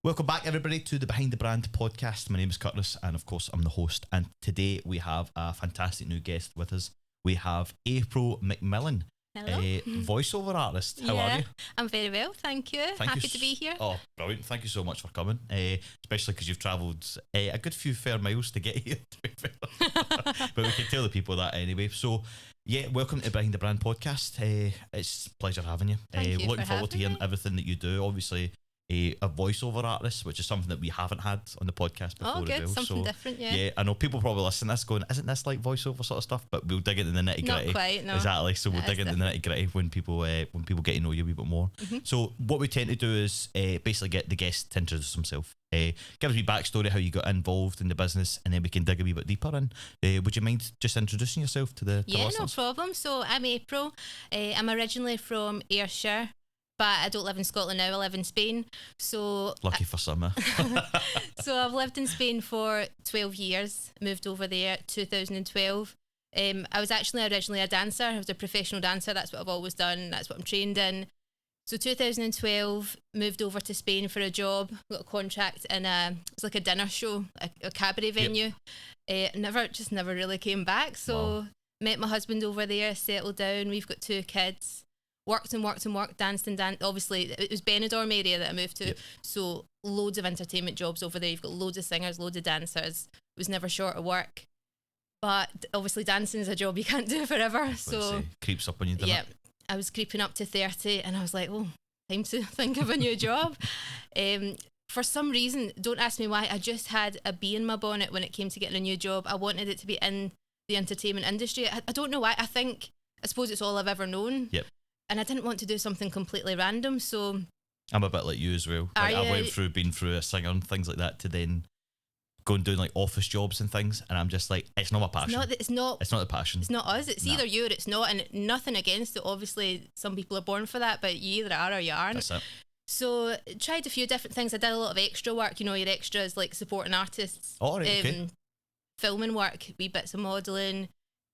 Welcome back, everybody, to the Behind the Brand podcast. My name is Curtis, and of course, I'm the host. And today we have a fantastic new guest with us. We have April McMillan, a voiceover artist. How are you? I'm very well, thank you. Happy to be here. Oh, brilliant. Thank you so much for coming, especially because you've travelled a good few fair miles to get here, to be fair. But we can tell the people that anyway. So, yeah, welcome to Behind the Brand podcast. It's a pleasure having you. Thank you looking for forward to hearing having me. everything that you do. Obviously, a voiceover artist, which is something that we haven't had on the podcast before. Oh, good. as well. Something different, yeah. Yeah, I know people probably listen to this going, isn't this like voiceover sort of stuff? But we'll dig into the nitty gritty. Not quite, no. Exactly. So we'll That dig is into the nitty gritty when people get to know you a wee bit more. Mm-hmm. So what we tend to do is basically get the guest to introduce himself. Give us a wee backstory, how you got involved in the business, and then we can dig a wee bit deeper in. Would you mind just introducing yourself to the Yeah, no listeners? problem. So I'm April. I'm originally from Ayrshire, but I don't live in Scotland now. I live in Spain. So Lucky for some. so I've lived in Spain for 12 years. Moved over there 2012. I was actually originally a dancer. I was a professional dancer. That's what I've always done. That's what I'm trained in. So 2012, moved over to Spain for a job. Got a contract in it's like a dinner show, a cabaret venue. Never really came back. So met my husband over there, settled down. We've got 2 kids. Worked, danced. Obviously, it was Benidorm area that I moved to. So loads of entertainment jobs over there. You've got loads of singers, loads of dancers. Was never short of work. But obviously dancing is a job you can't do forever. So creeps up when you do it. I was creeping up to 30 and I was like, oh, time to think of a new job. For some reason, don't ask me why, I just had a bee in my bonnet when it came to getting a new job. I wanted it to be in the entertainment industry. I don't know why. I suppose it's all I've ever known. Yep. And I didn't want to do something completely random, so... I'm a bit like you as well. Like, I been through a singer and things like that to then go and do like office jobs and things, and I'm just like, it's not my passion. It's not the passion. It's not us. It's either you or it's not, and nothing against it. Obviously, some people are born for that, but you either are or you aren't. That's it. So tried a few different things. I did a lot of extra work. You know, your extras like supporting artists. Oh, right, okay. Filming work, wee bits of modelling,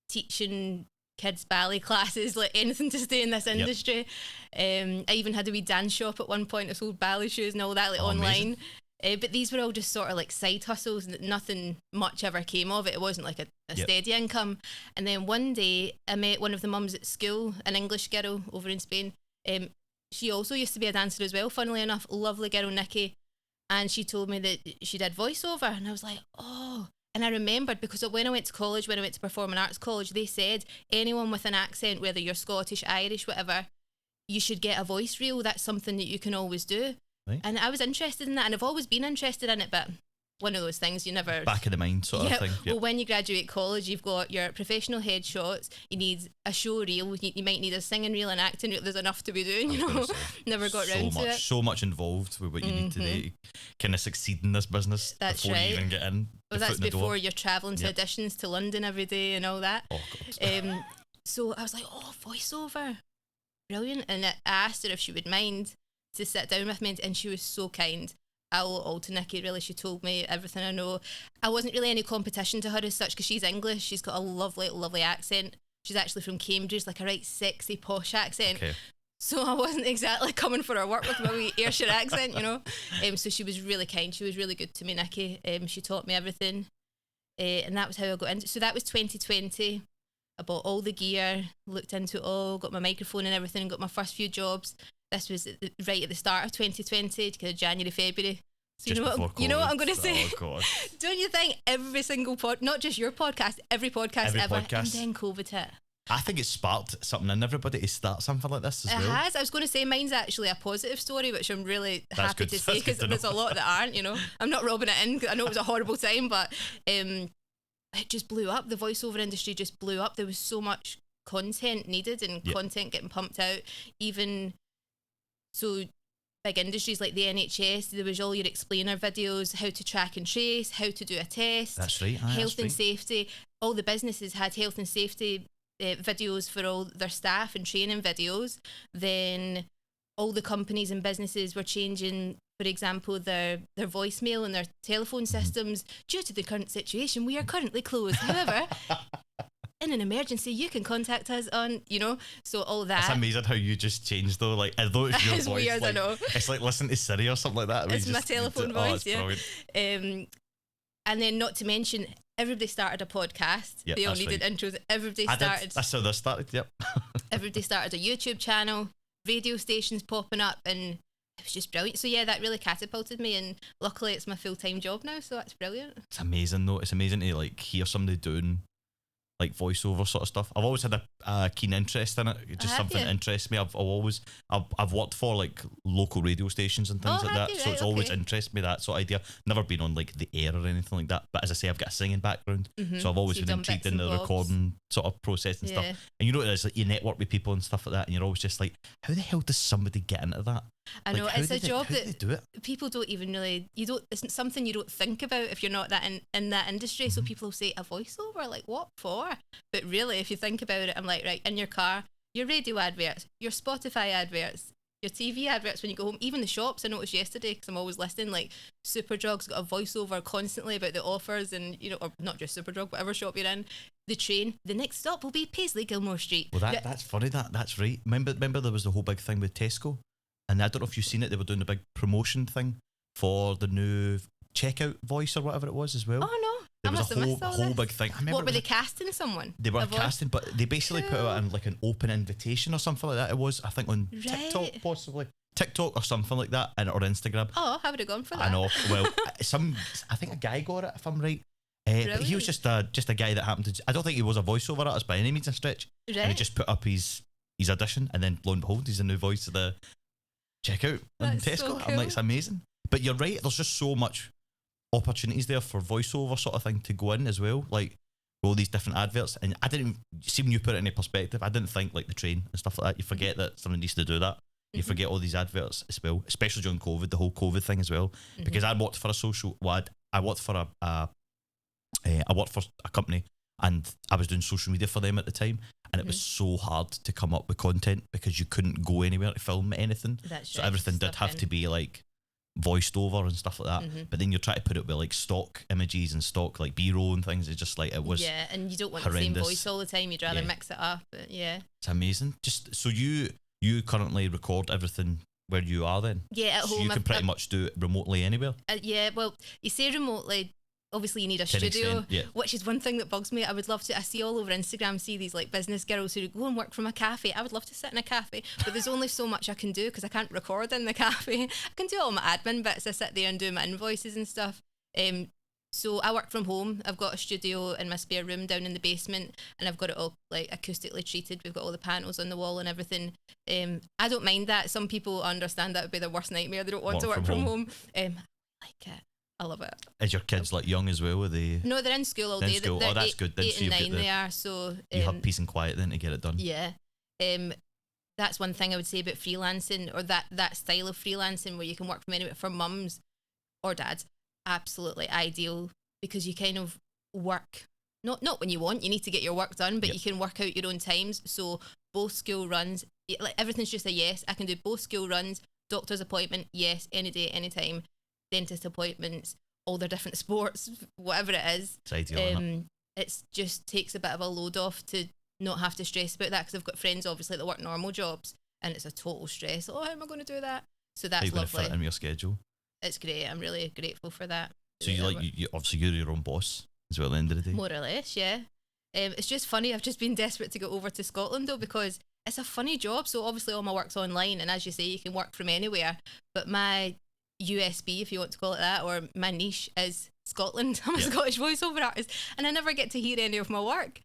teaching kids ballet classes, like anything to stay in this industry. I even had a wee dance shop at one point. I sold ballet shoes and all that, like online. But these were all just sort of like side hustles, and nothing much ever came of it. It wasn't like a steady income. And then one day I met one of the mums at school, an English girl over in Spain. She also used to be a dancer as well, funnily enough. Lovely girl, Nikki. And she told me that she did voiceover, and I was like, oh. And I remembered, because when I went to college, when I went to Performing Arts College, they said anyone with an accent, whether you're Scottish, Irish, whatever, you should get a voice reel. That's something that you can always do. Right. And I was interested in that, and I've always been interested in it, but one of those things you never... Back of the mind sort of thing. Yep. Well, when you graduate college, you've got your professional headshots, you need a show reel, you might need a singing reel, an acting reel. There's enough to be doing, you know. Never got round to it. So much involved with what you need to do to kind of succeed in this business. That's before right. you even get in. Well, that's before you're travelling to auditions to London every day and all that. Oh, God. So I was like, oh, voiceover. Brilliant. And I asked her if she would mind to sit down with me, and she was so kind. I owe it all to Nikki, really. She told me everything I know. I wasn't really any competition to her as such, because she's English. She's got a lovely, lovely accent. She's actually from Cambridge, like a right sexy, posh accent. Okay. So I wasn't exactly coming for her work with my wee Ayrshire accent, you know. So she was really kind. She was really good to me, Nikki. She taught me everything. And that was how I got into it. So that was 2020. I bought all the gear, looked into it all, got my microphone and everything, got my first few jobs. This was right at the start of 2020, kind of January, February. So you know what I'm going to say? Oh, God. Don't you think every single not just your podcast, every podcast ever, and then COVID hit? I think it sparked something in everybody to start something like this as well. It has. I was going to say mine's actually a positive story, which I'm really happy to say, because there's a lot that aren't, you know. I'm not rubbing it in, 'cause I know it was a horrible time, but it just blew up. The voiceover industry just blew up. There was so much content needed and content getting pumped out. Even so, big industries like the NHS, there was all your explainer videos, how to track and trace, how to do a test. That's right. Health and safety. All the businesses had health and safety videos for all their staff and training videos. Then all the companies and businesses were changing, for example, their voicemail and their telephone systems. Due to the current situation, we are currently closed. However, in an emergency, you can contact us on, so all that. It's amazing how you just changed though. Like, although it's your It's voice, weird, I know. It's like listen to Siri or something like that. It's my telephone voice, yeah. Brilliant. And then not to mention, everybody started a podcast. Yep, they all that's needed intros. Everybody started. That's how this started. Yep. Everybody started a YouTube channel, radio stations popping up, and it was just brilliant. So yeah, that really catapulted me, and luckily it's my full-time job now, so that's brilliant. It's amazing though. It's amazing to like hear somebody doing like voiceover sort of stuff. I've always had a keen interest in it. It's just something that interests me. I've worked for like local radio stations and things like that. So it's always interested me, that sort of idea. Never been on like the air or anything like that. But as I say, I've got a singing background. So I've always been intrigued in the recording sort of process and stuff. And you know what it is, like you network with people and stuff like that, and you're always just like, how the hell does somebody get into that? I know, it's a job that do it? People don't even really, it's something you don't think about if you're not that in that industry. So people will say, a voiceover, like what for? But really, if you think about it, I'm like, right, in your car, your radio adverts, your Spotify adverts, your TV adverts when you go home, even the shops. I noticed yesterday, because I'm always listening, like Superdrug's got a voiceover constantly about the offers, and or not just Superdrug, whatever shop you're in. The train, the next stop will be Paisley Gilmore Street. Well, that's funny. That's right. Remember there was the whole big thing with Tesco. And I don't know if you've seen it, they were doing a big promotion thing for the new checkout voice or whatever it was as well. Oh no, there was a whole big thing. What were they casting someone? They were casting, but they basically put it out in like an open invitation or something like that. It was, I think, on TikTok possibly. TikTok or something like that, or Instagram. Oh, how would it gone for that? I know. Well, I think a guy got it, if I'm right. But he was just a guy that happened to. I don't think he was a voiceover artist by any means a stretch. Right. And he just put up his audition, and then lo and behold, he's the new voice of the checkout in Tesco. So cool. I'm like, it's amazing. But you're right, there's just so much opportunities there for voiceover sort of thing to go in as well, like all these different adverts. And I didn't see, when you put it in perspective, I didn't think like the train and stuff like that. You forget that someone needs to do that. You forget all these adverts as well, especially during COVID, the whole COVID thing as well. Because I worked for I worked for a company, and I was doing social media for them at the time, and it was so hard to come up with content because you couldn't go anywhere to film anything. So everything did have to be like voiced over and stuff like that. But then you try to put it with like stock images and stock like B-roll and things. It's just like, it was and you don't want horrendous. The same voice all the time. You'd rather mix it up. But it's amazing. Just so you currently record everything where you are then? Yeah, at home. You can pretty much do it remotely anywhere. Well, you say remotely. Obviously you need a studio, which is one thing that bugs me. I would love to, I see all over Instagram, see these like business girls who go and work from a cafe. I would love to sit in a cafe, but there's only so much I can do because I can't record in the cafe. I can do all my admin bits. I sit there and do my invoices and stuff. So I work from home. I've got a studio in my spare room down in the basement, and I've got it all like acoustically treated. We've got all the panels on the wall and everything. I don't mind that. Some people understand that would be their worst nightmare. They don't want to work from home. I like it. I love it. Is your kids like young as well? Are they? No, they're in school all day. Oh, that's good. Then 8 and 9 they are. So you have peace and quiet then to get it done. Yeah. That's one thing I would say about freelancing, or that style of freelancing where you can work from anywhere, for mums or dads. Absolutely ideal, because you kind of work not when you want. You need to get your work done, but you can work out your own times. So both school runs, like everything's just a yes. I can do both school runs, doctor's appointment, yes, any day, any time. Dentist appointments, all their different sports, whatever it is. It's ideal. It just takes a bit of a load off to not have to stress about that, because I've got friends obviously that work normal jobs and it's a total stress. Oh, how am I going to do that? So that's lovely. Fit in your schedule. It's great. I'm really grateful for that. So you obviously you're your own boss as well at the end of the day. More or less, yeah. It's just funny. I've just been desperate to go over to Scotland though, because it's a funny job. So obviously all my work's online, and as you say, you can work from anywhere. But my USB, if you want to call it that, or my niche is Scotland. I'm a Scottish voiceover artist, and I never get to hear any of my work.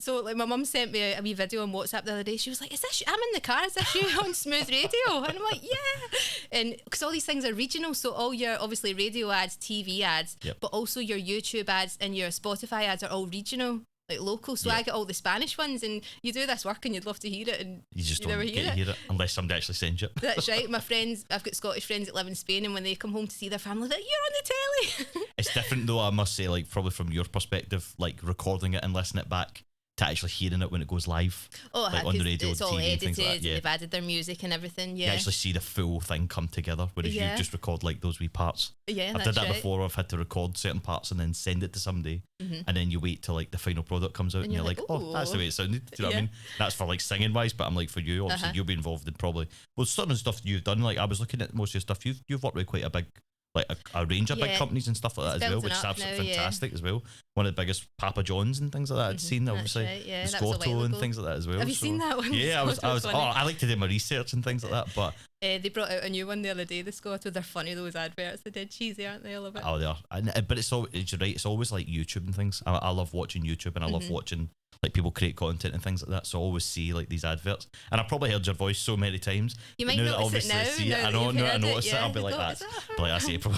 So like my mum sent me a wee video on WhatsApp the other day. She was like, "Is this? I'm in the car. Is this you on Smooth Radio?" And I'm like, "Yeah." And because all these things are regional, so all your obviously radio ads, TV ads, but also your YouTube ads and your Spotify ads are all regional, like local. So I get all the Spanish ones, and you do this work and you'd love to hear it, and you just don't get to hear it unless somebody actually sends you. That's right. My friends, I've got Scottish friends that live in Spain, and when they come home to see their family, they're like, "You're on the telly." It's different though, I must say, like probably from your perspective, like recording it and listening it back. to actually hearing it when it goes live. Oh, like on the radio, it's the all TV, edited, things like that. and Yeah. they've added their music and everything. You Yeah, actually see the full thing come together, whereas you just record like those wee parts. yeah, I've done that before. I've had to record certain parts and then send it to somebody, and then you wait till like the final product comes out, and you're like, oh, that's the way it sounded. Do you know what I mean? That's for like singing wise, but I'm like, for you, obviously, you'll be involved in probably certain stuff you've done. Like I was looking at most of your stuff. You've worked with quite a big, like a range of big companies and stuff like that as well, which is absolutely fantastic as well. One of the biggest Papa John's and things like that I'd seen, obviously, the Scotto and things like that as well. Have you seen that one? Yeah, I like to do my research and things like that, but they brought out a new one the other day, the Scotto. They're funny, those adverts. They're dead cheesy, aren't they? I love it. Oh, they are. But you're right, it's always like YouTube and things. I love watching YouTube, and I love watching like people create content and things like that. So I always see like these adverts, and I probably heard your voice so many times. You might notice it now. See it. I know. I notice it. I'll be like, that's April.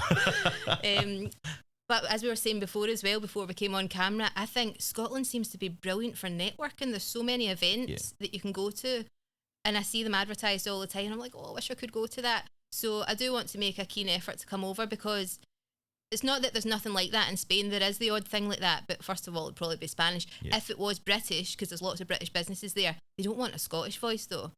But as we were saying before as well, before we came on camera, I think Scotland seems to be brilliant for networking. There's so many events that you can go to, and I see them advertised all the time, and I'm like, oh, I wish I could go to that. So I do want to make a keen effort to come over, because it's not that there's nothing like that in Spain. There is the odd thing like that, but first of all, it'd probably be Spanish. If it was British, because there's lots of British businesses there, they don't want a Scottish voice though.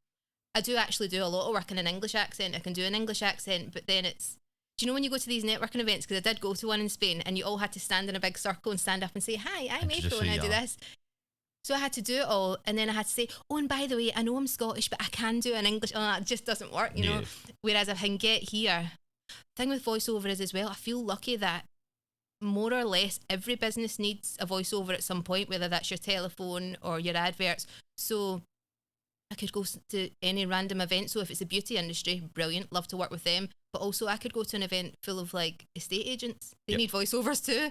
I do actually do a lot of work in an English accent. I can do an English accent, but then it's, do you know when you go to these networking events, because I did go to one in Spain, and you all had to stand in a big circle and stand up and say, hi, I'm April and I do this. So I had to do it all, and then I had to say, oh, and by the way, I know I'm Scottish, but I can do an English. Oh, that just doesn't work, you know. Whereas I can get here. The thing with voiceover is as well, I feel lucky that more or less every business needs a voiceover at some point, whether that's your telephone or your adverts. So I could go to any random event. So if it's the beauty industry, brilliant, love to work with them. But also I could go to an event full of like estate agents. They need voiceovers too.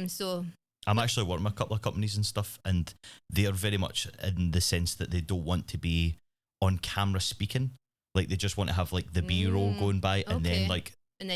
So I'm actually working with a couple of companies and stuff, and they're very much in the sense that they don't want to be on camera speaking. Like they just want to have like the B-roll going by, and then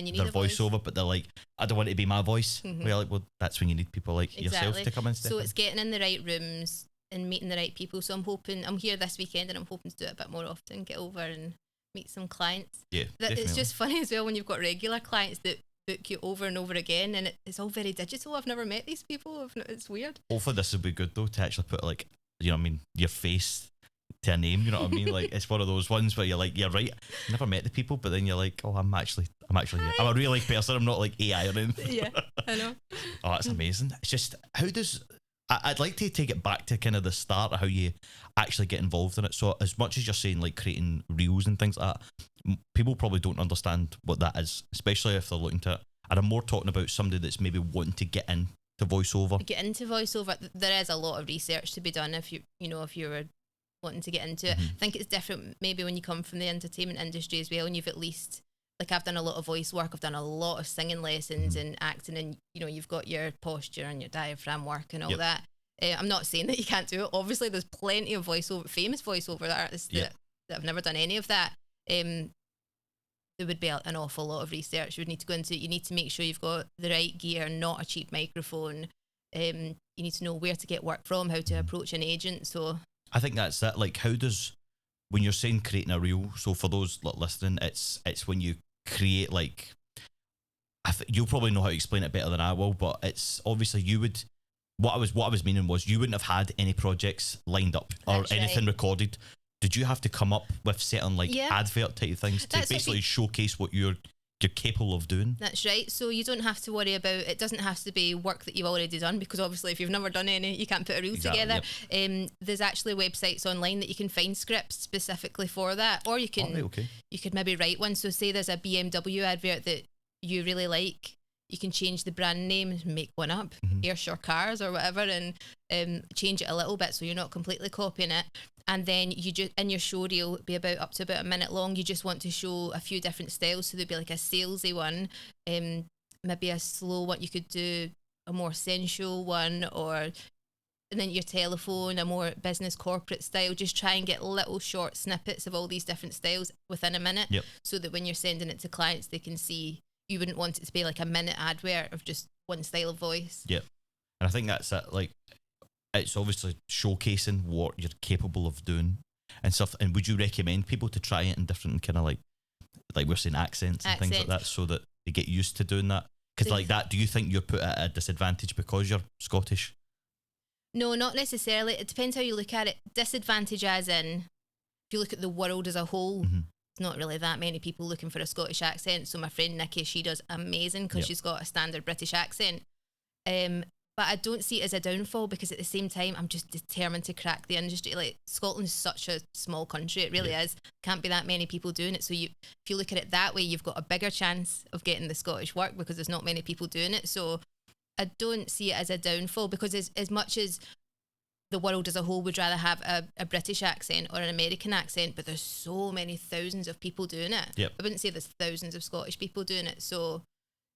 you need their voiceover, but they're like, I don't want it to be my voice. We're like, well, that's when you need people like yourself to come and step in. So it's getting in the right rooms and meeting the right people. So I'm here this weekend, and I'm hoping to do it a bit more often, get over and meet some clients. Yeah, it's just funny as well when you've got regular clients that book you over and over again, and it's all very digital. I've never met these people. It's weird. Hopefully this will be good though, to actually put like, you know what I mean, your face to a name, you know what I mean? Like it's one of those ones where you're like, you're right, I never met the people, but then you're like, oh, I'm actually here. I'm a real life person. I'm not like AI or anything. Yeah, I know. Oh, that's amazing. It's just, I'd like to take it back to kind of the start of how you actually get involved in it. So as much as you're saying like creating reels and things like that, people probably don't understand what that is, especially if they're looking to it. And I'm more talking about somebody that's maybe wanting to get into voiceover. There is a lot of research to be done if you were wanting to get into it. I think it's different maybe when you come from the entertainment industry as well, and you've at least, like I've done a lot of voice work, I've done a lot of singing lessons and acting, and you've got your posture and your diaphragm work and all that. I'm not saying that you can't do it. Obviously there's plenty of famous voiceover artists that have never done any of that. There would be an awful lot of research you would need to go into. You need to make sure you've got the right gear, not a cheap microphone. You need to know where to get work from, how to approach an agent. So I think that's that. Like, when you're saying creating a reel, so for those listening, it's when you create like, you'll probably know how to explain it better than I will, but it's obviously what I was meaning was you wouldn't have had any projects lined up or anything recorded. Did you have to come up with certain like advert type things to basically showcase what you're capable of doing? That's right. So you don't have to worry about, it doesn't have to be work that you've already done, because obviously if you've never done any, you can't put a reel together. Yep. There's actually websites online that you can find scripts specifically for that, or you can you could maybe write one. So say there's a BMW advert that you really like, you can change the brand name and make one up, Ayrshire Cars or whatever, and change it a little bit so you're not completely copying it. And then you just, in your show reel, it'll be up to about a minute long. You just want to show a few different styles. So there'd be like a salesy one, maybe a slow one. You could do a more sensual one, and then your telephone, a more business corporate style. Just try and get little short snippets of all these different styles within a minute, so that when you're sending it to clients, they can see. You wouldn't want it to be like a minute advert of just one style of voice. Yeah. And I think that's it. Like, it's obviously showcasing what you're capable of doing and stuff. And would you recommend people to try it in different kind of like we're saying accents and things like that, so that they get used to doing that? Because like that, do you think you're put at a disadvantage because you're Scottish? No, not necessarily. It depends how you look at it. Disadvantage as in, if you look at the world as a whole, it's not really that many people looking for a Scottish accent. So my friend Nikki, she does amazing because she's got a standard British accent. But I don't see it as a downfall, because at the same time, I'm just determined to crack the industry. Like, Scotland's such a small country, it really is. Can't be that many people doing it. So if you look at it that way, you've got a bigger chance of getting the Scottish work, because there's not many people doing it. So I don't see it as a downfall, because as much as the world as a whole would rather have a British accent or an American accent, but there's so many thousands of people doing it. I wouldn't say there's thousands of Scottish people doing it. So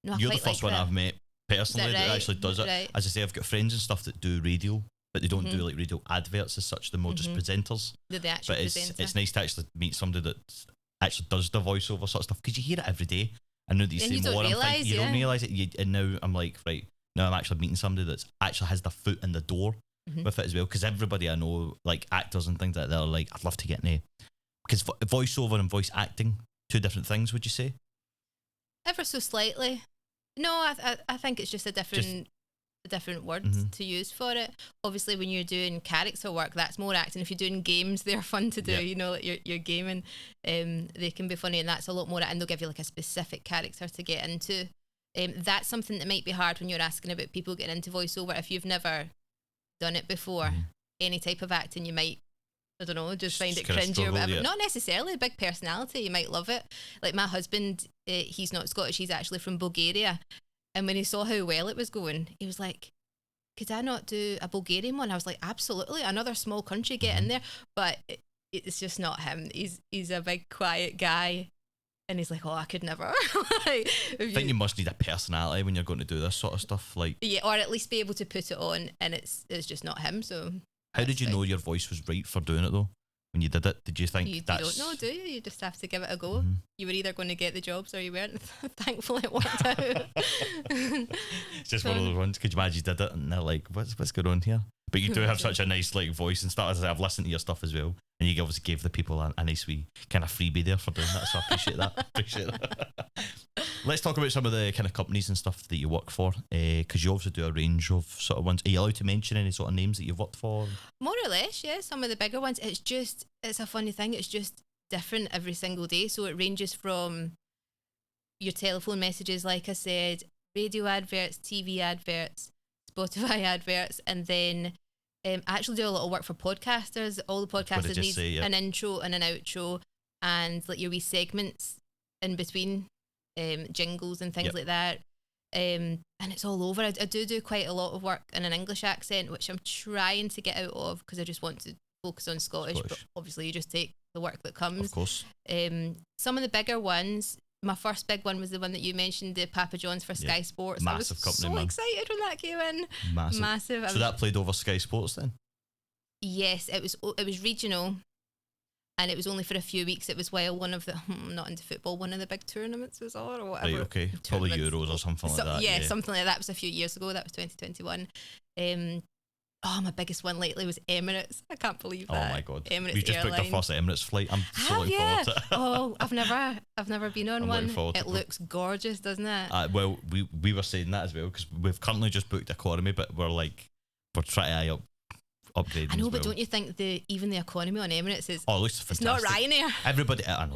no, you're the first one I've met personally that actually does it. Right. As I say, I've got friends and stuff that do radio, but they don't do like radio adverts as such. They're more just presenters. They're the actual presenter. It's nice to actually meet somebody that actually does the voiceover sort of stuff, because you hear it every day. I know that you say you more. Don't realise, you don't realise it. And now I'm like, right, now I'm actually meeting somebody that actually has their foot in the door with it as well. Because everybody I know, like actors and things like that, are like, I'd love to get in there. Because voiceover and voice acting, two different things, would you say? Ever so slightly. No, I think it's just a different word to use for it. Obviously, when you're doing character work, that's more acting. If you're doing games, they're fun to do. You know, like you're gaming, they can be funny, and that's a lot more. And they'll give you like a specific character to get into. That's something that might be hard when you're asking about people getting into voiceover. If you've never done it before, any type of acting, you might, I don't know, just find it cringy or whatever. Not necessarily a big personality, you might love it. Like my husband, he's not Scottish, he's actually from Bulgaria, and when he saw how well it was going, he was like, could I not do a Bulgarian one? I was like, absolutely, another small country, get in there. But it's just not him. He's a big quiet guy, and he's like, oh, I could never. I think you must need a personality when you're going to do this sort of stuff, like, yeah, or at least be able to put it on, and it's just not him. So how did you know your voice was right for doing it though? When you did it, did you think you don't know, do you? You just have to give it a go. You were either going to get the jobs or you weren't. Thankfully, it worked out. It's just one of those ones. Could you imagine you did it and they're like, what's going on here? But you do have such a nice like voice and stuff. As I've listened to your stuff as well, and you obviously gave the people a nice wee kind of freebie there for doing that. So I appreciate that. Let's talk about some of the kind of companies and stuff that you work for, because you also do a range of sort of ones. Are you allowed to mention any sort of names that you've worked for? More or less, yeah. Some of the bigger ones. It's a funny thing. It's just different every single day. So it ranges from your telephone messages, like I said, radio adverts, TV adverts, Spotify adverts, and then I actually do a lot of work for podcasters. All the podcasters need an intro and an outro, and like your wee segments in between, jingles and things like that. And it's all over. I do quite a lot of work in an English accent, which I'm trying to get out of because I just want to focus on Scottish. But obviously you just take the work that comes. Of course. Some of the bigger ones, my first big one was the one that you mentioned, the Papa John's for Sky Sports. Massive company, man. Excited when that came in. Massive. So that played over Sky Sports then? Yes, it was regional, and it was only for a few weeks. It was while one of the, I'm not into football, one of the big tournaments was on or whatever. Right, okay. Probably Euros or something like that. Yeah, something like that. It was a few years ago. That was 2021. My biggest one lately was Emirates. I can't believe that. Oh my god! Emirates We just Airline. booked our first Emirates flight. I'm so looking forward to it. Oh, I've never been on one. It looks gorgeous, doesn't it? Well, we were saying that as well because we've currently just booked economy, but we're trying to upgrade. I know, but don't you think even the economy on Emirates is? Oh, it looks fantastic. It's not Ryanair. Everybody, I know.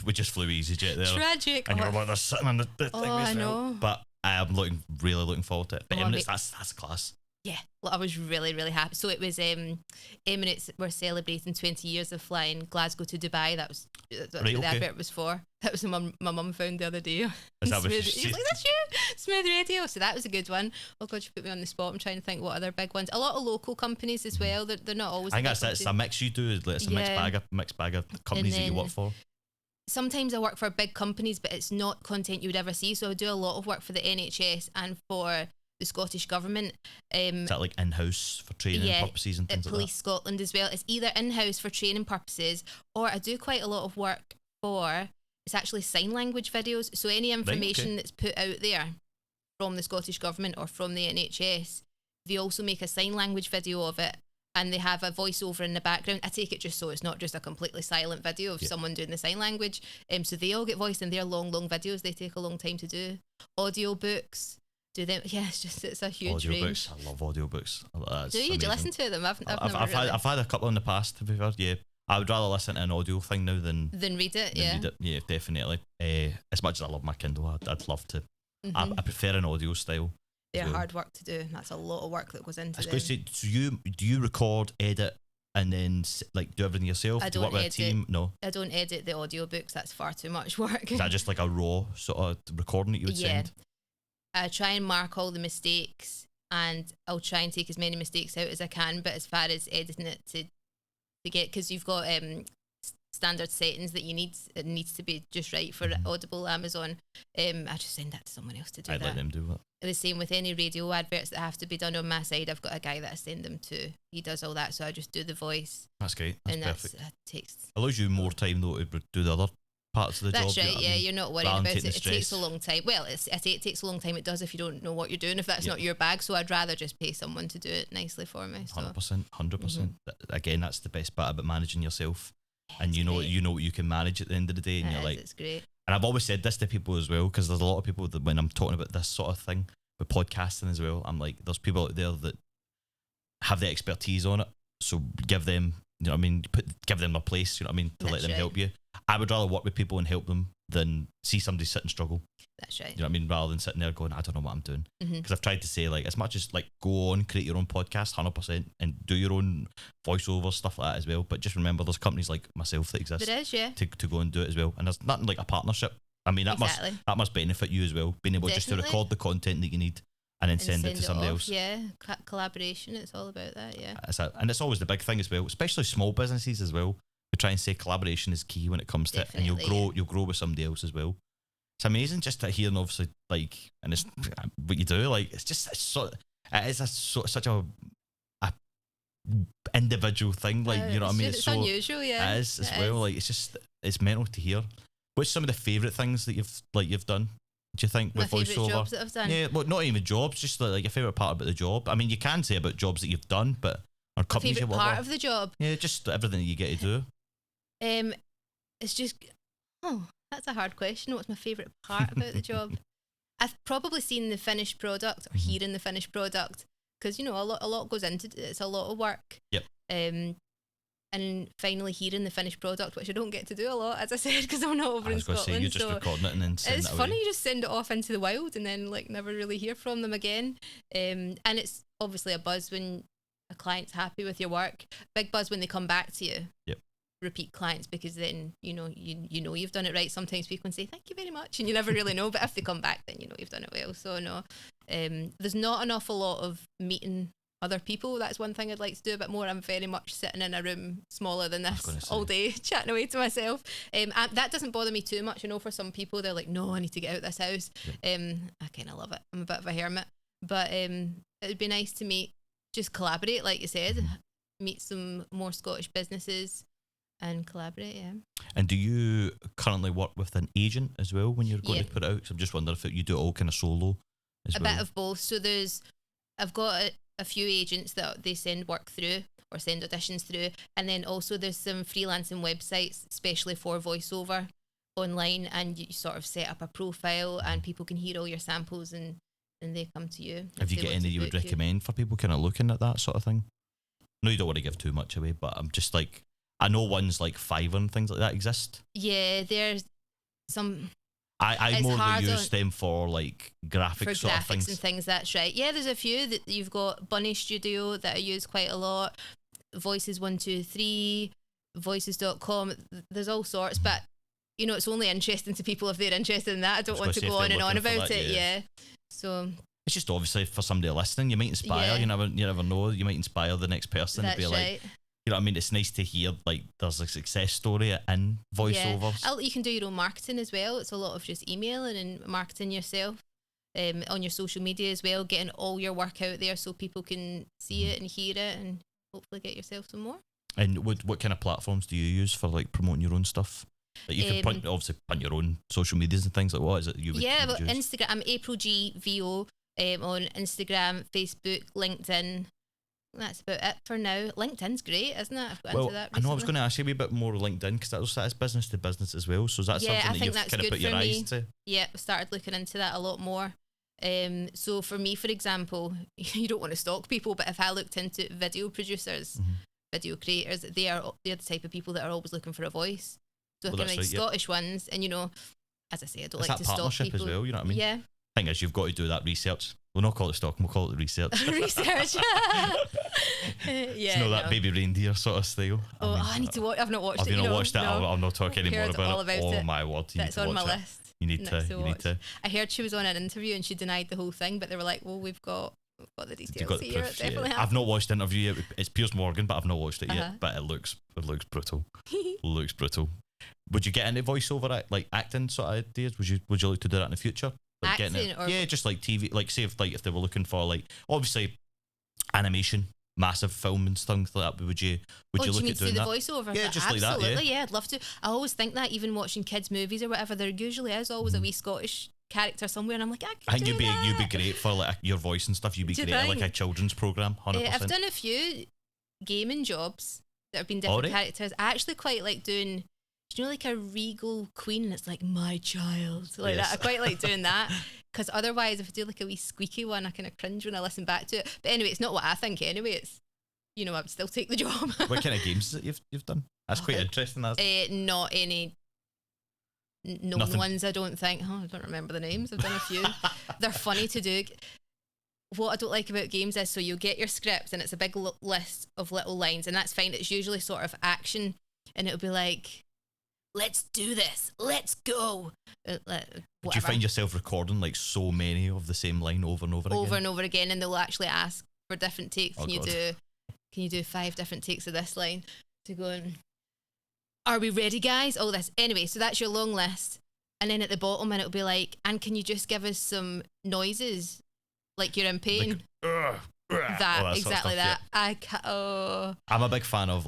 We just flew EasyJet there. Tragic. And you're like, they're sitting on the thing as well. I know. But I am really looking forward to it. But Emirates, that's class. Yeah, well, I was really, really happy. So it was Emirates were celebrating 20 years of flying Glasgow to Dubai. That's what the advert was for. That was my mum found the other day. Is that Smooth, he's like, that's you? Smooth Radio. So that was a good one. Oh God, you put me on the spot. I'm trying to think what other big ones. A lot of local companies as well. They're not always. I think it's a mix you do. It's a mixed bag of companies that you work for. Sometimes I work for big companies, but it's not content you would ever see. So I do a lot of work for the NHS and for the Scottish Government. Is that like in-house for training purposes and things like that? Police Scotland as well. It's either in-house for training purposes, or I do quite a lot of work for, it's actually sign language videos. So any information that's put out there from the Scottish Government or from the NHS, they also make a sign language video of it, and they have a voiceover in the background. I take it just so it's not just a completely silent video of someone doing the sign language. So they all get voiced, and they're long videos. They take a long time to do. Audio books. Do them? Yeah, it's a huge range. Audiobooks. I love audiobooks. That's Do you? amazing. Do you listen to them? I've had a couple in the past, to be fair. Yeah, I would rather listen to an audio thing now than read it. Read it. Yeah, definitely. As much as I love my Kindle, I'd love to. Mm-hmm. I prefer an audio style. They're hard work to do. That's a lot of work that goes into them. I was going to say, so do you record, edit, and then like do everything yourself? I Do you work don't with a team? No. I don't edit the audiobooks. That's far too much work. Is that just like a raw sort of recording that you would send? I try and mark all the mistakes, and I'll try and take as many mistakes out as I can. But as far as editing it to get, because you've got standard settings that you need, it needs to be just right for Audible, Amazon. I just send that to someone else to do I'd that. let them do it. The same with any radio adverts that have to be done on my side. I've got a guy that I send them to. He does all that, so I just do the voice. That's great. That's and perfect. That takes. Allows you more time though to do the other parts of the job. That's right. Yeah, you're not worried about it. It stress. takes a long time. Well, I say it takes a long time. It does if you don't know what you're doing. If that's not your bag, so I'd rather just pay someone to do it nicely for me. 100%. Again, that's the best part about managing yourself, and you know what you can manage at the end of the day, and you're like, it's great. And I've always said this to people as well, because there's a lot of people that when I'm talking about this sort of thing with podcasting as well, I'm like, there's people out there that have the expertise on it, so give them, you know what I mean, give them a place, you know what I mean, to let them help you. I would rather work with people and help them than see somebody sit and struggle. That's right. You know what I mean, rather than sitting there going, I don't know what I'm doing. Because I've tried to say, like, as much as like go on, create your own podcast 100% and do your own voiceover stuff like that as well, but just remember there's companies like myself that exist. There is, yeah. To go and do it as well, and there's nothing like a partnership. I mean, that must benefit you as well, being able just to record the content that you need and then send it to somebody else. Yeah, collaboration, it's all about that, yeah. And it's always the big thing as well, especially small businesses as well. We try and say collaboration is key when it comes to it, and you'll grow with somebody else as well. It's amazing just to hear, and obviously, like, and it's what you do, like, it is such a individual thing, like, you know what I mean? It's so unusual, yeah. It is as well, like, it's mental to hear. What's some of the favourite things that you've done? Do you think with voiceover? My favourite jobs that I've done. Yeah, well, not even jobs, just like your favourite part about the job. I mean, you can say about jobs that you've done, but or companies you work with. Favourite part of the job. Yeah, just everything that you get to do. It's just, that's a hard question. What's my favourite part about the job? I've probably seen the finished product or hearing the finished product, because a lot goes into it. It's a lot of work. Yep. And finally hearing the finished product, which I don't get to do a lot, as I said, because I'm not over in Scotland. Say, you're just recording it and then sending it away. It's funny, you just send it off into the wild and then like never really hear from them again. And it's obviously a buzz when a client's happy with your work. Big buzz when they come back to you. Yep. Repeat clients, because then you know you've done it right. Sometimes people can say thank you very much and you never really know, but if they come back then you know you've done it well. So no, there's not an awful lot of meeting other people. That's one thing I'd like to do a bit more. I'm very much sitting in a room smaller than this all day chatting away to myself. That doesn't bother me too much. I know for some people they're like, no, I need to get out of this house. I kind of love it. I'm a bit of a hermit, but it would be nice to just collaborate, like you said, meet some more Scottish businesses and collaborate. Yeah. And do you currently work with an agent as well when you're going to put it out? So I'm just wondering if you do it all kind of solo as well. A bit of both. So I've got a few agents that they send work through or send auditions through, and then also there's some freelancing websites especially for voiceover online, and you sort of set up a profile and people can hear all your samples and they come to you. Have you got any you would recommend for people kind of looking at that sort of thing? No, you don't want to give too much away, but I'm just like, I know ones like Fiverr and things like that exist. Yeah, there's some. I more use them for like graphics sort of things. And things, that's right. Yeah, there's a few that you've got. Bunny Studio that I use quite a lot. Voices123, voices.com. There's all sorts, but it's only interesting to people if they're interested in that. I don't want to go on and on about it. Yeah. So it's just obviously for somebody listening, you might inspire. You never know. You might inspire the next person to be like. You know what I mean? It's nice to hear like there's a success story in voiceovers. Yeah. You can do your own marketing as well. It's a lot of just emailing and marketing yourself on your social media as well, getting all your work out there so people can see it and hear it and hopefully get yourself some more. And what kind of platforms do you use for like promoting your own stuff? Like you can obviously punt your own social medias and things like what is it you would use? Instagram. I'm April G VO on Instagram, Facebook, LinkedIn. That's about it for now. LinkedIn's great, isn't it? I've got into that recently. I know I was going to ask you a wee bit more LinkedIn because that is business to business as well. So is that something that you've kind of put your eyes to? Yeah, I've started looking into that a lot more. So for me, for example, you don't want to stalk people, but if I looked into video producers, video creators, they're the type of people that are always looking for a voice. So I can write Scottish ones, and as I say, I don't like to stalk people as well. You know what I mean? Yeah. Thing is, you've got to do that research. We'll not call it stalking, we'll call it the research. Research. That baby reindeer sort of style. I need to watch. I've not watched it. Have you not watched it? No. I'll not talk anymore about it. Oh my word, that's on my list. You need to. I heard she was on an interview and she denied the whole thing, but they were like, "Well, we've got the details here." It definitely happened. I've not watched the interview yet. It's Piers Morgan, but I've not watched it yet. But it looks brutal. Looks brutal. Would you get into voiceover acting sort of ideas? Would you like to do that in the future? Like acting or just like TV, like say if they were looking for obviously animation, massive film and stuff like that. Would you look at doing that? The voiceover? Yeah, just absolutely, like that. Yeah, I'd love to. I always think that even watching kids movies or whatever, there usually is always a wee Scottish character somewhere, and I'm like, I think you'd be great for your voice and stuff. You'd be great at a children's program. 100%. I've done a few gaming jobs that have been different characters. I actually quite like doing, like a regal queen, and it's like my child, that. I quite like doing that, because otherwise if I do like a wee squeaky one, I kind of cringe when I listen back to it. But anyway, it's not what I think anyway. It's, I would still take the job. What kind of games is it you've done? That's quite interesting. Not any known ones, I don't think. I don't remember the names. I've done a few. They're funny to do. What I don't like about games is, so you'll get your script and it's a big list of little lines, and that's fine. It's usually sort of action, and it'll be like, let's do this, let's go. Did you find yourself recording so many of the same line over and over again? Over and over again, and they'll actually ask for different takes. Can you do 5 different takes of this line to go and, are we ready, guys? All this. Anyway, so that's your long list. And then at the bottom, and it'll be like, and can you just give us some noises like you're in pain? That exactly that. Yeah. I'm a big fan of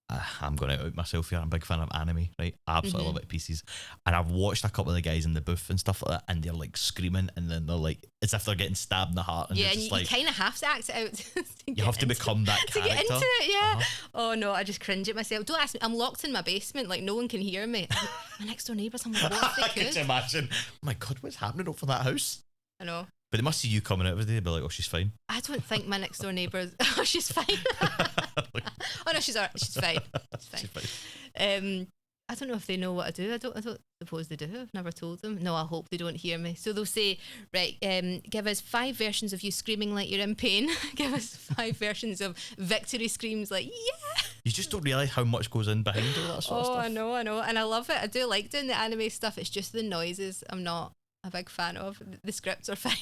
I'm going to out myself here. I'm a big fan of anime, right? I absolutely love it to pieces. And I've watched a couple of the guys in the booth and stuff like that, and they're screaming, and then they're as if they're getting stabbed in the heart. And and you kind of have to act it out. You have to become that character. To get into it, yeah. Oh no, I just cringe at myself. Don't ask me. I'm locked in my basement, no one can hear me. My next door neighbours, I'm like, what if they could? Can you imagine? Oh my God, what's happening over that house? I know. But they must see you coming out every day. They'll be like, oh, she's fine. I don't think my next door neighbours. Oh, she's fine. Oh no, she's alright. She's fine. She's fine. I don't know if they know what I do. I don't suppose they do. I've never told them. No, I hope they don't hear me. So they'll say, right, give us 5 versions of you screaming like you're in pain. Give us 5 versions of victory screams yeah. You just don't realise how much goes in behind all that sort of stuff. I know. And I love it. I do like doing the anime stuff. It's just the noises I'm not a big fan of. The scripts are fine.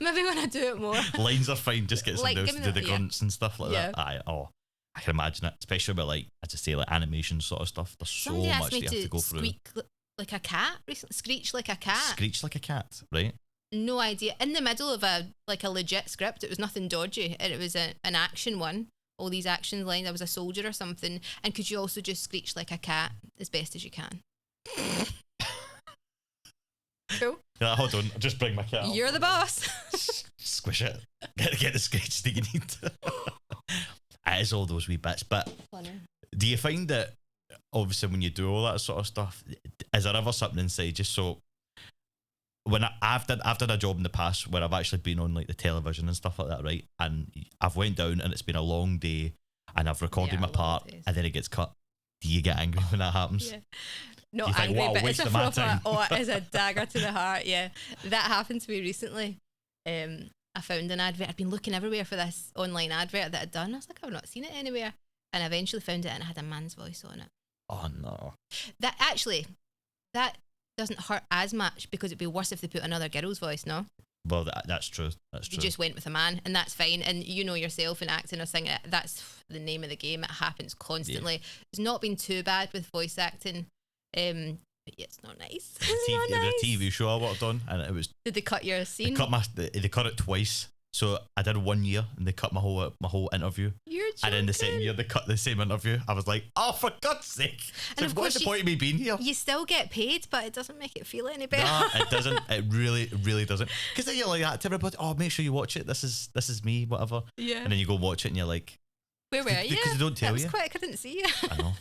Maybe when I do it more. Lines are fine, just get somebody else to do the grunts and stuff like that. I can imagine it, especially with as I say, animation sort of stuff. There's so much you have to go through. Squeak like a cat recently. Screech like a cat. Screech like a cat, right? No idea. In the middle of a legit script, it was nothing dodgy, and it was an action one. All these action lines. I was a soldier or something, and could you also just screech like a cat as best as you can? Cool. Yeah, hold on, I'll just bring my cat. You're the boss. Squish it. Get the screech that you need. It is all those wee bits, but funny. Do you find that obviously when you do all that sort of stuff, is there ever something inside just so when I've done a job in the past where I've actually been on the television and stuff like that, right? And I've went down and it's been a long day and I've recorded my part and then it gets cut. Do you get angry when that happens? Yeah. Not angry, but it's a proper, it is a dagger to the heart. Yeah, that happened to me recently. I found an advert. I'd been looking everywhere for this online advert that I'd done. I was like, I've not seen it anywhere, and I eventually found it, and it had a man's voice on it. Oh no! That doesn't hurt as much because it'd be worse if they put another girl's voice. No. Well, that's true. That's true. You just went with a man, and that's fine. And you know yourself in acting or singing, that's the name of the game. It happens constantly. Yeah. It's not been too bad with voice acting. But yeah, it's not nice. There was a TV show I worked on, and it was. Did they cut your scene? They cut it twice. So I did 1 year, and they cut my whole interview. You're joking. And then the second year they cut the same interview. I was like, oh, for God's sake! So what's the point of me being here? You still get paid, but it doesn't make it feel any better. No, it doesn't. It really doesn't. Because then you're like that to everybody. Oh, make sure you watch it. This is me, whatever. Yeah. And then you go watch it, and you're like, where were you? Because they don't tell you. That was quick. I didn't see you. I know.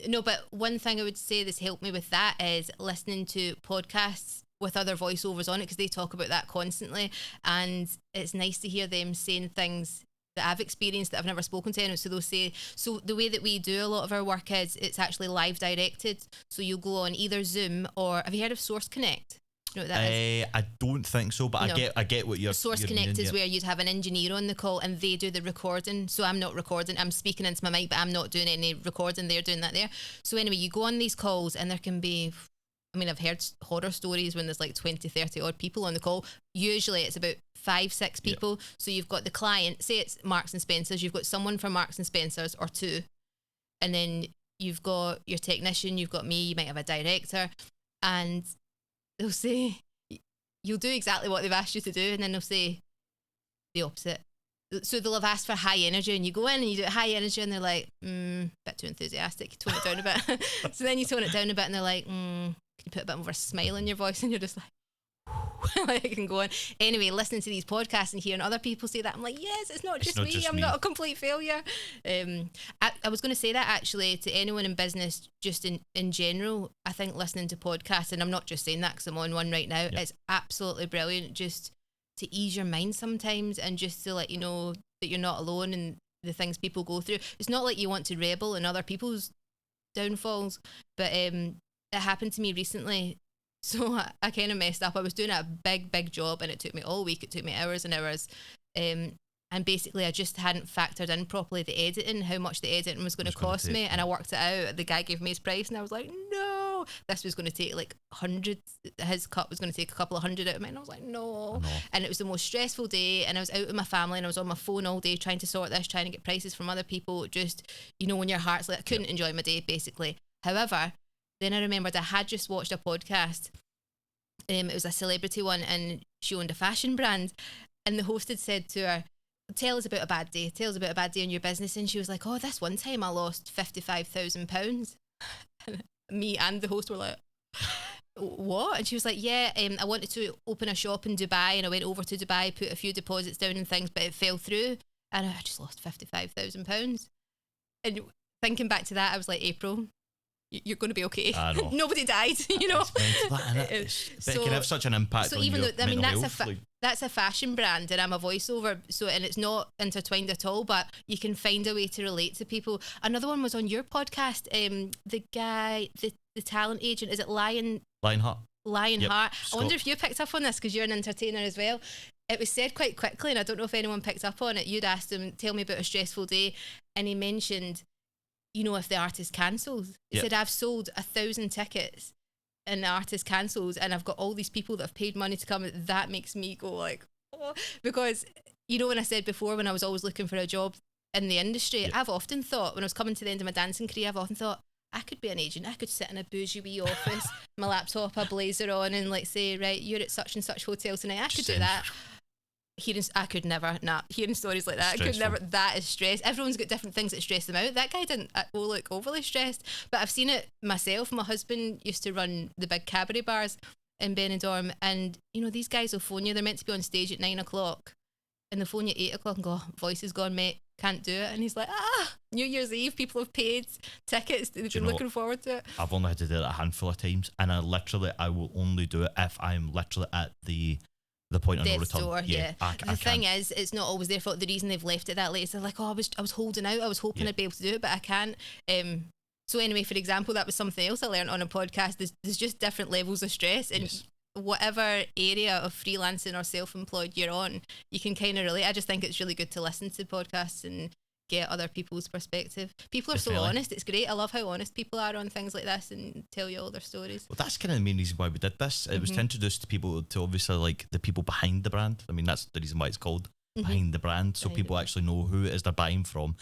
No, but one thing I would say that's helped me with that is listening to podcasts with other voiceovers on it, because they talk about that constantly, and it's nice to hear them saying things that I've experienced that I've never spoken to anyone. So they'll say, so the way that we do a lot of our work is it's actually live directed. So you'll go on either Zoom or, have you heard of Source Connect? You know what that is? I don't think so, but No. I get what you're Source you're Connect meaning, is where you'd have an engineer on the call and they do the recording. So I'm not recording, I'm speaking into my mic, but I'm not doing any recording. They're doing that there. So anyway, you go on these calls and there can be, I mean, I've heard horror stories when there's like 20, 30 odd people on the call. Usually it's about 5, 6 people. Yep. So you've got the client, say it's Marks and Spencer's, you've got someone from Marks and Spencer's or 2. And then you've got your technician, you've got me, you might have a director. And they'll say, you'll do exactly what they've asked you to do. And then they'll say the opposite. So they'll have asked for high energy and you go in and you do it high energy and they're like, bit too enthusiastic, tone it down a bit. So then you tone it down a bit and they're like, can you put a bit more of a smile in your voice? And you're just like, like, I can go on. Anyway, listening to these podcasts and hearing other people say that, I'm like, yes, it's not just me. I'm not a complete failure. I was going to say that actually to anyone in business, just in general. I think listening to podcasts, and I'm not just saying that because I'm on one right now, it's absolutely brilliant just to ease your mind sometimes and just to let you know that you're not alone in the things people go through. It's not like you want to rebel in other people's downfalls, but it happened to me recently. So I kind of messed up. I was doing a big job and it took me all week. It took me hours and hours. And basically I just hadn't factored in properly the editing, how much the editing was going to cost me. And I worked it out. The guy gave me his price and I was like, no, this was going to take like hundreds. His cut was going to take a couple of hundred out of me. And I was like, no. And it was the most stressful day. And I was out with my family and I was on my phone all day trying to sort this, trying to get prices from other people. Just, you know, when your heart's like, I couldn't enjoy my day basically. However, then I remembered I had just watched a podcast. It was a celebrity one and she owned a fashion brand. And the host had said to her, tell us about a bad day. Tell us about a bad day in your business. And she was like, oh, this one time I lost £55,000. Me and the host were like, what? And she was like, yeah, I wanted to open a shop in Dubai and I went over to Dubai, put a few deposits down and things, but it fell through. And I just lost £55,000. And thinking back to that, I was like, April, you're going to be okay. Nobody died, you know. But it can have such an impact on even your though, I mean, mental that's a fashion brand and I'm a voiceover, so, and it's not intertwined at all, but you can find a way to relate to people. Another one was on your podcast, the guy, the talent agent, is it Lionheart? Lionheart. I wonder if you picked up on this because you're an entertainer as well. It was said quite quickly and I don't know if anyone picked up on it. You'd asked him, tell me about a stressful day, and he mentioned, you know, if the artist cancels. He said, I've sold 1,000 tickets and the artist cancels and I've got all these people that have paid money to come. That makes me go like, oh, because, you know, when I said before, when I was always looking for a job in the industry, I've often thought, when I was coming to the end of my dancing career, I've often thought, I could be an agent. I could sit in a bougie wee office, my laptop, a blazer on, and like say, right, you're at such and such hotel tonight. I could do that. I could never, hearing stories like that, I could never, that is stress. Everyone's got different things that stress them out. That guy didn't look overly stressed, but I've seen it myself. My husband used to run the big cabaret bars in Benidorm, and you know, these guys will phone you, they're meant to be on stage at 9 o'clock, and they'll phone you at 8 o'clock and go, oh, voice is gone, mate, can't do it. And he's like, New Year's Eve, people have paid tickets, they've been looking forward to it. I've only had to do it a handful of times, and I will only do it if I'm literally at the point of no return. Door, the thing is, it's not always their fault. The reason they've left it that late is they're like, oh, I was holding out. I was hoping I'd be able to do it, but I can't. So anyway, for example, that was something else I learned on a podcast. There's just different levels of stress, and whatever area of freelancing or self-employed you're on, you can kind of relate. I just think it's really good to listen to podcasts and get other people's perspective. People are so honest. It's great. I love how honest people are on things like this and tell you all their stories. Well, that's kind of the main reason why we did this. It was to introduce to people, to obviously like the people behind the brand. I mean, that's the reason why it's called Behind the Brand, so people actually know who it is they're buying from.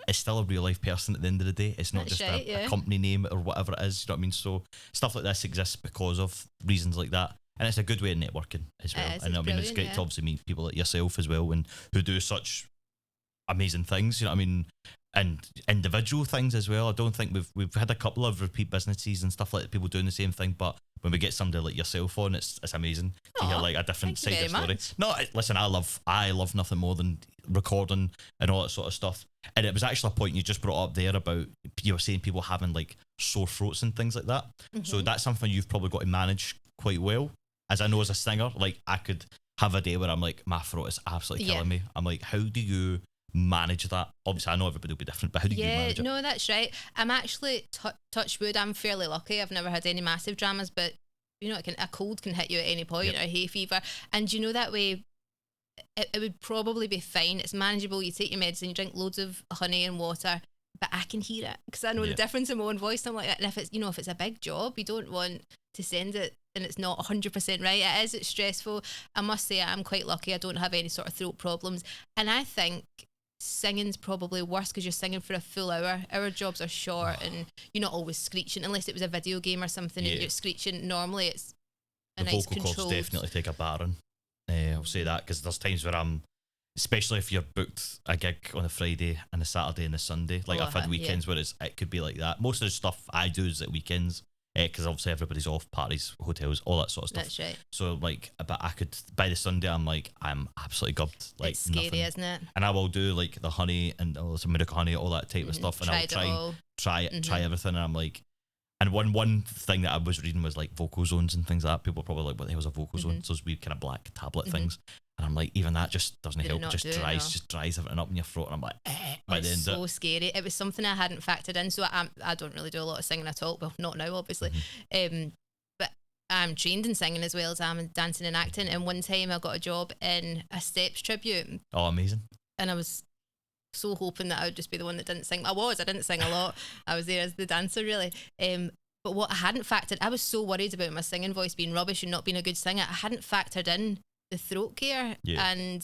It's still a real life person at the end of the day. It's not a company name or whatever it is, you know what I mean? So stuff like this exists because of reasons like that. And it's a good way of networking as well. And I mean, it's great to obviously meet people like yourself as well, and who do such amazing things, you know what I mean, and individual things as well. I don't think we've had a couple of repeat businesses and stuff like that, people doing the same thing, but when we get somebody like yourself on, it's amazing to hear like a different side of the story. No, listen, I love nothing more than recording and all that sort of stuff. And it was actually a point you just brought up there about, you were saying people having like sore throats and things like that. So that's something you've probably got to manage quite well. as I know as a singer, like I could have a day where I'm like, my throat is absolutely killing me. I'm like, how do you manage that? Obviously I know everybody will be different, but how do you manage it? No, that's right. I'm actually touch wood, I'm fairly lucky. I've never had any massive dramas, but you know, a cold can hit you at any point, or hay fever, and you know that way it would probably be fine. It's manageable. You take your medicine, you drink loads of honey and water, but I can hear it because I know the difference in my own voice. I'm like, and if it's a big job, you don't want to send it and it's not 100% right. It's stressful. I must say I'm quite lucky. I don't have any sort of throat problems, and I think singing's probably worse because you're singing for a full hour. Our jobs are short and you're not always screeching unless it was a video game or something and you're screeching. Normally it's a nice vocal controlled. cords definitely take a battering. I'll say that because there's times where I'm, especially if you're booked a gig on a Friday and a Saturday and a Sunday, like I've had weekends where it could be like that. Most of the stuff I do is at weekends because obviously everybody's off, parties, hotels, all that sort of stuff. That's right. So like, but I could, by the Sunday I'm absolutely gubbed. Like, it's scary, nothing. Isn't it? And I will do like the honey and some Manuka honey, all that type of stuff, and I'll try everything. And I'm like, and one thing that I was reading was like vocal zones and things like that. People are probably like, what the hell's a vocal zone? So those weird kind of black tablet things. And I'm like, even that just doesn't help. It just dries everything up in your throat. And I'm like, it's so scary. It was something I hadn't factored in. So I don't really do a lot of singing at all. Well, not now, obviously. But I'm trained in singing as well as I'm in dancing and acting. And one time I got a job in a Steps tribute. Oh, amazing. And I was so hoping that I would just be the one that didn't sing. I didn't sing a lot. I was there as the dancer, really. But what I hadn't factored, I was so worried about my singing voice being rubbish and not being a good singer. I hadn't factored in the throat care. And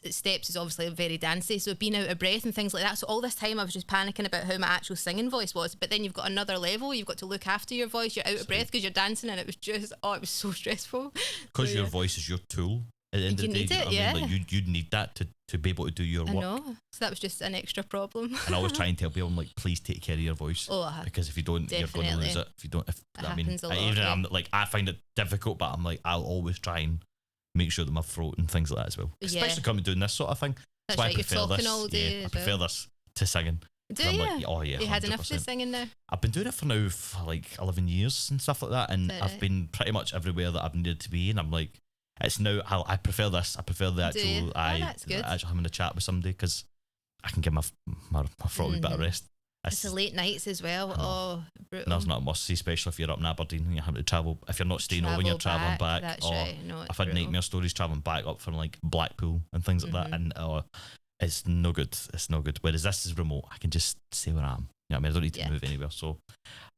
Steps is obviously very dancey, so being out of breath and things like that. So all this time I was just panicking about how my actual singing voice was. But then you've got another level. You've got to look after your voice. You're out of breath because you're dancing, and it was just, it was so stressful. Because your voice is your tool. At the end of the day, you'd need that to be able to do your work. I know. So that was just an extra problem. And I always try and tell people, I'm like, please take care of your voice. Because if you don't, you're going to lose it. If you don't, I find it difficult, but I'm like, I'll always try and make sure that my throat and things like that as well. Especially coming doing this sort of thing. That's why I prefer this. All day I prefer this to singing. Do you? Like, oh yeah. You had enough to singing now? I've been doing it for now for like 11 years and stuff like that, and I've been pretty much everywhere that I've needed to be, and I'm like, it's now I prefer this. I prefer the actual actually having a chat with somebody because I can give my throat a bit of rest. It's the late nights as well. Oh, brutal. That's not a must, especially if you're up in Aberdeen and you're having to travel. If you're not staying over when you're travelling back. That's right. No, I've had nightmare stories travelling back up from like Blackpool and things like that, and it's no good. It's no good. Whereas this is remote. I can just stay where I am. You know what I mean? I don't need to move anywhere. So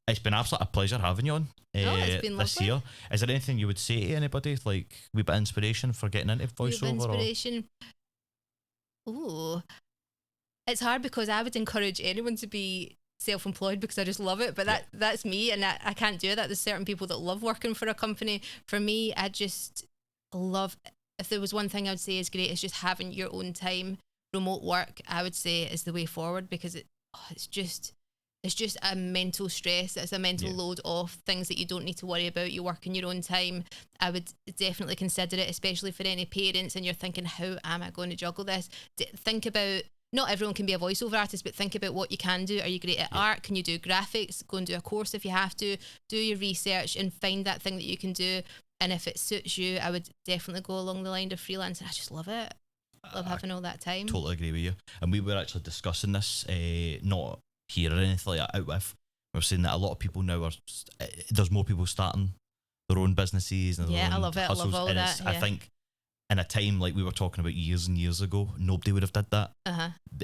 it's been absolutely a pleasure having you on it's been this lovely. year. Is there anything you would say to anybody, like a wee bit of inspiration for getting into voiceover? Inspiration. Ooh, it's hard because I would encourage anyone to be self-employed because I just love it, but that's me, and I can't do that. There's certain people that love working for a company. For me, I just love, if there was one thing I would say is great, is just having your own time. Remote work, I would say, is the way forward because it's just a mental stress. It's a mental load off things that you don't need to worry about. You work in your own time. I would definitely consider it, especially for any parents and you're thinking, how am I going to juggle this? Think about, not everyone can be a voiceover artist, but think about what you can do. Are you great at art? Can you do graphics? Go and do a course if you have to. Do your research and find that thing that you can do. And if it suits you, I would definitely go along the line of freelance. I just love it. Love having all that time. Totally agree with you. And we were actually discussing this, not here or anything like that, out with. We were saying that a lot of people now there's more people starting their own businesses and their own I love it. hustles. I love all that. I think in a time like we were talking about years and years ago, nobody would have did that.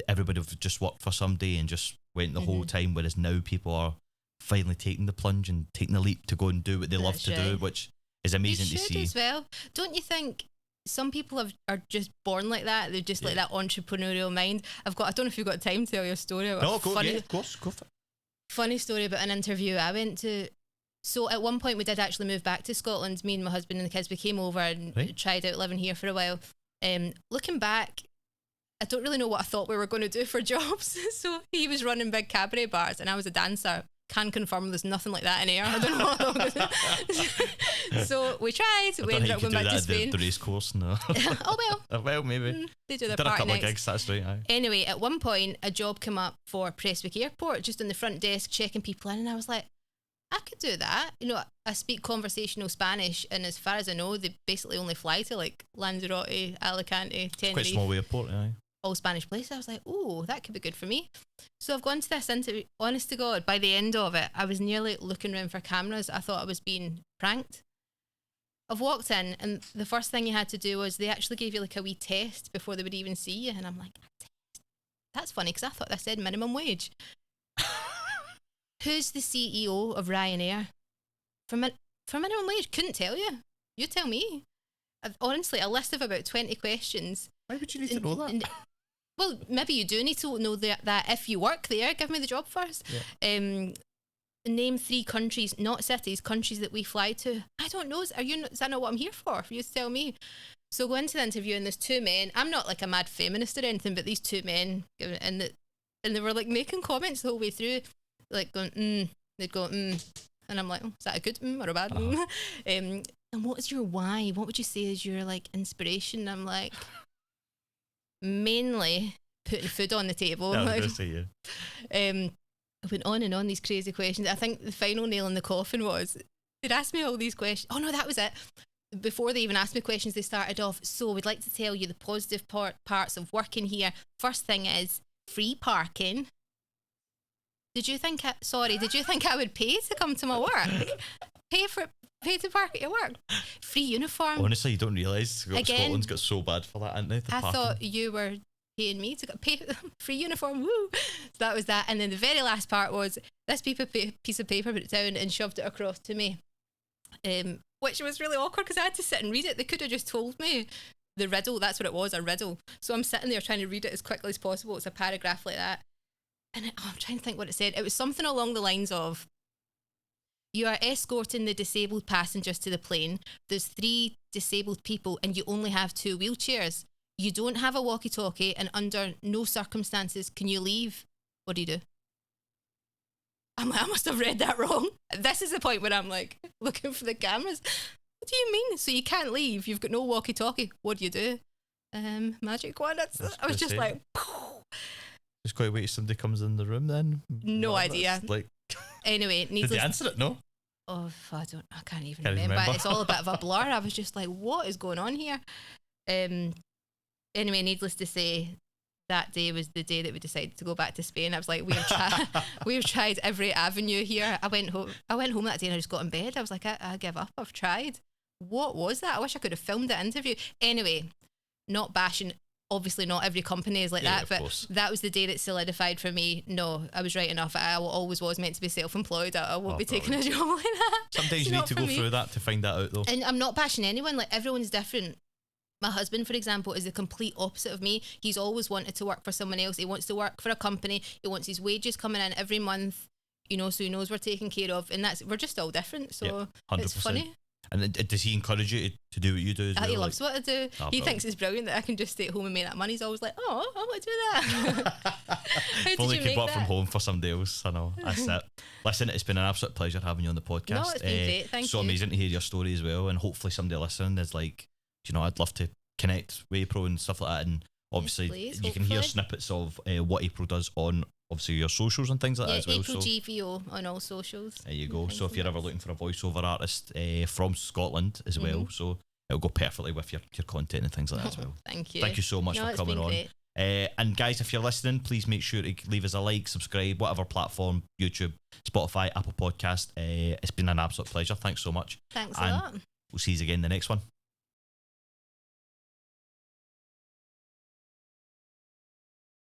Everybody would have just worked for somebody and just went the whole time, whereas now people are finally taking the plunge and taking the leap to go and do what they love to do, which is amazing to see. As well. Don't you think some people are just born like that? They're just like that entrepreneurial mind. I don't know if you've got time to tell your story. No, of course, go for it. Funny story about an interview I went to. So at one point we did actually move back to Scotland. Me and my husband and the kids, we came over and tried out living here for a while. Looking back, I don't really know what I thought we were going to do for jobs. So he was running big cabaret bars and I was a dancer. Can confirm there's nothing like that in here. I don't know what I was doing. So we tried. We ended up going back to Spain. The race course, no. Oh well. Well, maybe. They do their did party a couple nights. of gigs, that's right. Aye. Anyway, at one point, a job came up for Prestwick Airport, just on the front desk checking people in, and I was like, I could do that. You know, I speak conversational Spanish, and as far as I know, they basically only fly to like Lanzarote, Alicante, Tenerife. Quite small airport, aye. All Spanish places. I was like, oh, that could be good for me. So I've gone to this interview. Honest to God, by the end of it, I was nearly looking around for cameras. I thought I was being pranked. I've walked in, and the first thing you had to do was they actually gave you like a wee test before they would even see you. And I'm like, that's funny, because I thought that said minimum wage. Who's the CEO of Ryanair? For minimum wage? Couldn't tell you. You tell me. Honestly, a list of about 20 questions. Why would you need to know that? Well, maybe you do need to know that if you work there. Give me the job first. Yeah. Name 3 countries, not cities, countries that we fly to. I don't know. Is that not what I'm here for? For you to tell me. So go into the interview, and there's 2 men. I'm not like a mad feminist or anything, but these 2 men, and they were like making comments the whole way through, like going, they'd go, and I'm like, oh, is that a good or a bad? And what is your why? What would you say is your like inspiration? I'm like, mainly putting food on the table. I was going to say, yeah. I went on and on these crazy questions. I think the final nail in the coffin was they'd asked me all these questions. Oh no, that was it. Before they even asked me questions, they started off, so we'd like to tell you the positive parts of working here. First thing is free parking. Did you think I would pay to come to my work? Pay to park at your work? Free uniform. Honestly, you don't realise Scotland's got so bad for that, haven't they? I thought you were paying me to pay free uniform. Woo! So that was that. And then the very last part was this piece of paper, put it down and shoved it across to me. Which was really awkward because I had to sit and read it. They could have just told me the riddle. That's what it was, a riddle. So I'm sitting there trying to read it as quickly as possible. It's a paragraph like that. And I'm trying to think what it said. It was something along the lines of, you are escorting the disabled passengers to the plane. There's 3 disabled people and you only have 2 wheelchairs. You don't have a walkie-talkie, and under no circumstances can you leave. What do you do? I'm like, I must have read that wrong. This is the point where I'm like looking for the cameras. What do you mean? So you can't leave? You've got no walkie-talkie. What do you do? Magic wand. I was just like, just got to wait till somebody comes in the room then. No idea. Like, anyway, did they answer it? No. Oh, I can't even remember. It's all a bit of a blur. I was just like, what is going on here? Anyway, needless to say, that day was the day that we decided to go back to Spain. I was like, we've tried every avenue here. I went home that day and I just got in bed. I was like, I give up. I've tried. What was that? I wish I could have filmed that interview. Anyway, not bashing. Obviously, not every company is like that, but that was the day that solidified for me. No, I was right enough. I always was meant to be self-employed. I won't be taking a job like that. Sometimes you need to go through that to find that out, though. And I'm not bashing anyone. Like, everyone's different. My husband, for example, is the complete opposite of me. He's always wanted to work for someone else. He wants to work for a company. He wants his wages coming in every month, so he knows we're taken care of. And we're just all different. So it's funny. And does he encourage you to do what you do as well? He loves what I do. He thinks it's brilliant that I can just stay at home and make that money. He's always like, oh, I want to do that. If only could work from home for somebody else. I know. That's it. Listen, it's been an absolute pleasure having you on the podcast. No, it's been great. Thank you. So amazing to hear your story as well. And hopefully somebody listening is like, I'd love to connect with April and stuff like that. And obviously you can hear snippets of what April does on obviously your socials and things like that as well. April GVO on all socials. There you go. So if you're ever looking for a voiceover artist from Scotland as well, so it'll go perfectly with your content and things like that as well. Thank you. Thank you so much for coming on. And guys, if you're listening, please make sure to leave us a like, subscribe, whatever platform, YouTube, Spotify, Apple Podcast. It's been an absolute pleasure. Thanks so much. Thanks a lot. We'll see you again in the next one.